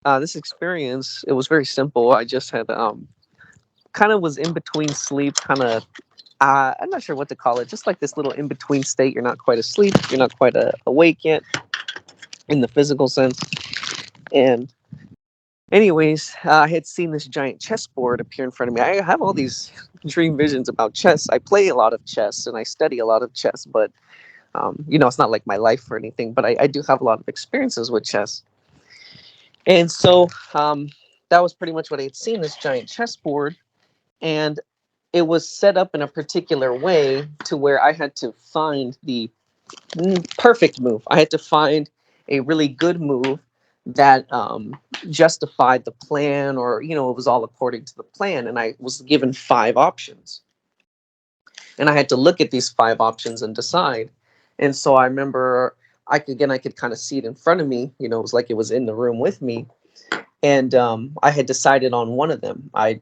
this experience, it was very simple. I just had kind of was in between sleep, kind of I'm not sure what to call it, just like this little in between state. You're not quite asleep, you're not quite awake yet in the physical sense. And anyways, I had seen this giant chessboard appear in front of me. I have all these dream visions about chess. I play a lot of chess and I study a lot of chess, but it's not like my life or anything, but I do have a lot of experiences with chess. And so that was pretty much what I had seen, this giant chessboard. And it was set up in a particular way to where I had to find the perfect move. I had to find a really good move that justified the plan, or it was all according to the plan. And I was given 5 options, and I had to look at these 5 options and decide. And so I remember I could kind of see it in front of me. It was like it was in the room with me. And I had decided on one of them. I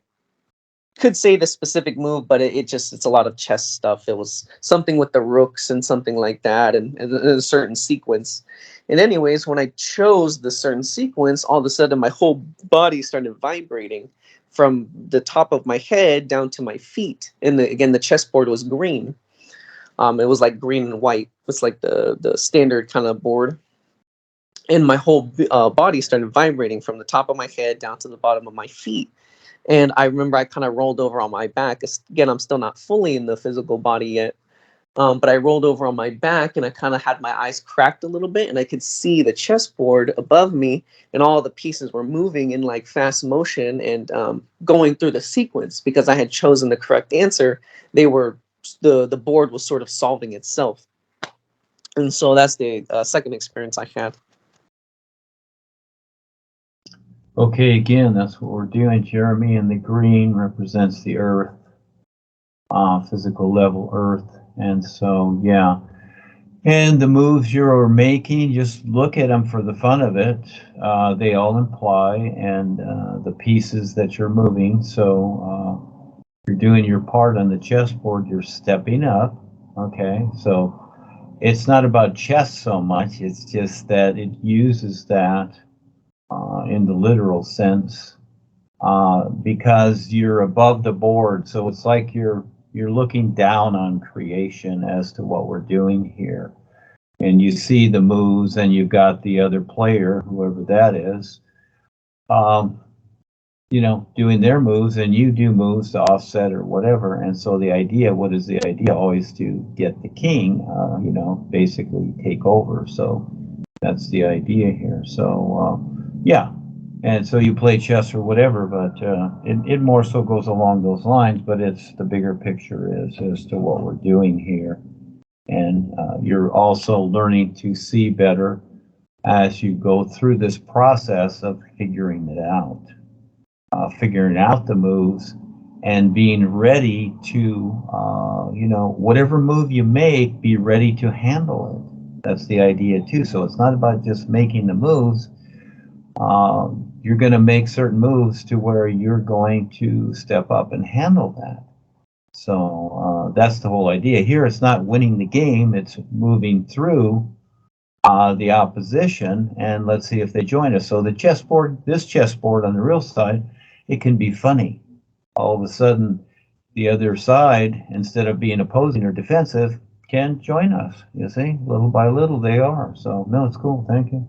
could say the specific move, but it's a lot of chess stuff. It was something with the rooks and something like that, and a certain sequence. And anyways, when I chose the certain sequence, all of a sudden my whole body started vibrating from the top of my head down to my feet. And again, the chessboard was green. It was like green and white. It's like the standard kind of board. And my whole body started vibrating from the top of my head down to the bottom of my feet. And I remember I kind of rolled over on my back. Again, I'm still not fully in the physical body yet. But I rolled over on my back and I kind of had my eyes cracked a little bit, and I could see the chessboard above me, and all the pieces were moving in like fast motion and going through the sequence. Because I had chosen the correct answer, the board was sort of solving itself. And so that's the second experience I had. Okay, again, that's what we're doing, Jeremy, and the green represents the earth, physical level earth. And so, yeah. And the moves you're making, just look at them for the fun of it. They all imply, and the pieces that you're moving. So you're doing your part on the chessboard, you're stepping up. Okay, so it's not about chess so much, it's just that it uses that in the literal sense, because you're above the board. So it's like you're looking down on creation as to what we're doing here. And you see the moves, and you've got the other player, whoever that is, doing their moves, and you do moves to offset or whatever. And so the idea, what is the idea? Always to get the king, basically take over. So that's the idea here. So yeah, and so you play chess or whatever, but it more so goes along those lines. But it's the bigger picture is as to what we're doing here, and you're also learning to see better as you go through this process of figuring it out, figuring out the moves, and being ready to, whatever move you make, be ready to handle it. That's the idea too. So it's not about just making the moves. You're going to make certain moves to where you're going to step up and handle that. So that's the whole idea. Here it's not winning the game, it's moving through the opposition, and let's see if they join us. So the chessboard, this chessboard on the real side, it can be funny. All of a sudden, the other side, instead of being opposing or defensive, can join us. You see, little by little they are. So no, it's cool. Thank you.